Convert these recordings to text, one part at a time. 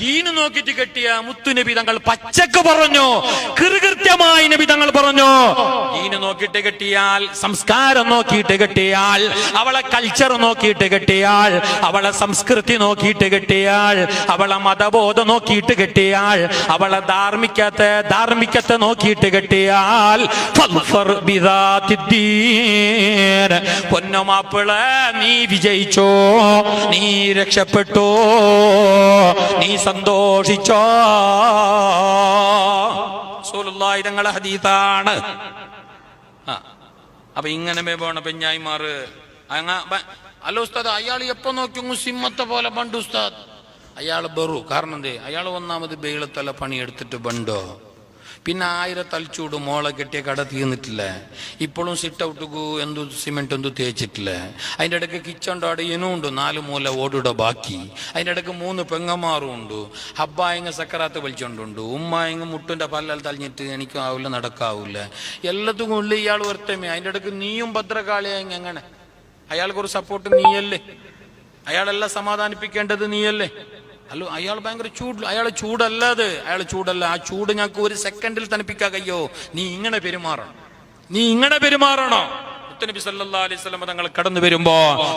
ദീന് നോക്കിയിട്ട് കെട്ടിയ മുത്തുനബി തങ്ങൾ പച്ചക്ക് പറഞ്ഞു, കൃത്യമായി നബി തങ്ങൾ പറഞ്ഞു, ദീന് നോക്കിയിട്ട് കെട്ടിയാൽ, സംസ്കാരം നോക്കിയിട്ട് കെട്ടിയാൽ, അവളെ കൾച്ചർ നോക്കിയിട്ട് കെട്ടിയാൽ, അവളെ സംസ്കൃതി നോക്കിയിട്ട് കെട്ടിയാൽ, അവളെ മതബോധം നോക്കിയിട്ട് കെട്ടിയാൽ, അവളെ ധാർമ്മികത്തെ നോക്കിയിട്ട് കെട്ടിയാൽ, പൊന്നമാപ്പിളെ നീ വിജയിച്ചോ, നീ രക്ഷപ്പെട്ടോ, നീ സന്തോഷിച്ചോ. റസൂലുള്ളാഹി തങ്ങളുടെ ഹദീസാണ്. അപ്പൊ ഇങ്ങനെ പോണ പെഞ്ഞായിമാറ് അല്ല ഉസ്താദ്, അയാൾ എപ്പോ നോക്കി സിമ്മത്തെ പോലെ ബണ്ട് ഉസ്താദ്. അയാൾ ബറു. കാരണം എന്തേ? അയാൾ ഒന്നാമത് ബെയിലത്തല്ല പണിയെടുത്തിട്ട് ബണ്ടോ, പിന്നെ 1000 തളിച്ചൂട് മോളെ കെട്ടിയ കട തീർന്നിട്ടില്ലേ, ഇപ്പോഴും സിറ്റ് ഔട്ട് എന്തു സിമെന്റ് എന്തു തേച്ചിട്ടില്ലേ, അതിൻ്റെ ഇടയ്ക്ക് കിച്ചൻ്റെ അടിയനും ഉണ്ട് 4 മൂല ഓടിയുടെ ബാക്കി, അതിൻ്റെ ഇടയ്ക്ക് 3 പെങ്ങന്മാരും ഉണ്ട്, ഹബ്ബായങ്ങ് സക്കറാത്ത് വലിച്ചോണ്ടുണ്ട്, ഉമ്മായങ്ങ് മുട്ടിൻ്റെ പല്ലൽ തളിഞ്ഞിട്ട് എനിക്കാവില്ല നടക്കാവൂല, എല്ലാത്തും ഉള്ളിൽ ഇയാൾ ഒരുത്തമേ. അതിൻ്റെ ഇടയ്ക്ക് നീയും ഭദ്രകാളിയായെങ്കിൽ എങ്ങനെ? അയാൾക്കൊരു സപ്പോർട്ട് നീയല്ലേ, അയാളെല്ലാം സമാധാനിപ്പിക്കേണ്ടത് നീയല്ലേ. അല്ലോ അയാൾ ഭയങ്കര അയാൾ ചൂടല്ലാതെ, അയാൾ ചൂടല്ല. ആ ചൂട് ഞങ്ങൾക്ക് 1 സെക്കൻഡിൽ തണുപ്പിക്കാൻ കഴിയോ? നീ ഇങ്ങനെ പെരുമാറണോ? മുത്തനബി സല്ലല്ലാഹു അലൈഹി വസല്ലം തങ്ങൾ കടന്നു വരുമ്പോ,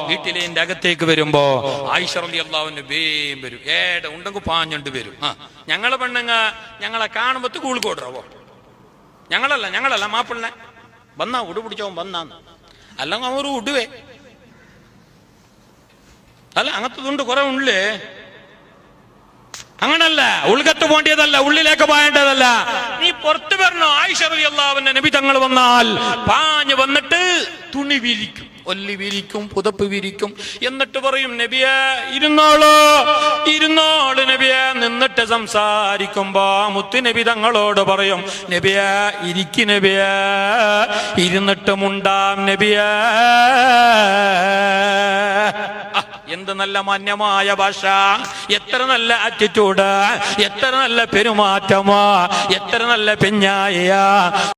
വീട്ടിലെ അകത്തേക്ക് വരുമ്പോ ആയിഷ റളിയല്ലാഹു അൻഹ വേം വരും, ഉണ്ടെങ്കിൽ പാഞ്ഞുണ്ട് വരും. ഞങ്ങളെ പെണ്ണുങ്ങ ഞങ്ങളെ കാണുമ്പോ കൂൾക്കോട്ടറവോ, ഞങ്ങളല്ല മാപ്പിള്ളെ വന്നാ ഉടു പിടിച്ചവൻ വന്നാന്ന്, അല്ലെങ്കിൽ അവർ ഉടുവേ അല്ല, അങ്ങനത്തതുണ്ട് കുറെ ഉള്ളേ. അങ്ങനല്ല, ഉൾക്കത്ത് പോണ്ടതല്ല, ഉള്ളിലേക്ക് പായേണ്ടതല്ല. നീ പുറത്തു വരണോ? ആയിഷ റളിയല്ലാഹു അൻഹ നബി തങ്ങൾ വന്നാൽ പാഞ്ഞു വന്നിട്ട് തുണി വിരിക്കും, ഒല്ലി വിരിക്കും, പുതപ്പ് വിരിക്കും. എന്നിട്ട് പറയും, നബിയെ ഇരുന്നോള് നബിയെ. നിന്നിട്ട് സംസാരിക്കുമ്പോ മുത്തുനബി തങ്ങളോട് പറയും, നബിയെ ഇരിക്ക് നബിയെ, ഇരുന്നിട്ട് മുണ്ടാം നബിയെ. എന്ത് നല്ല മാന്യമായ ഭാഷ, എത്ര നല്ല ആറ്റിറ്റ്യൂഡ്, എത്ര നല്ല പെരുമാറ്റമാ, എത്ര നല്ല പെഞ്ഞായ.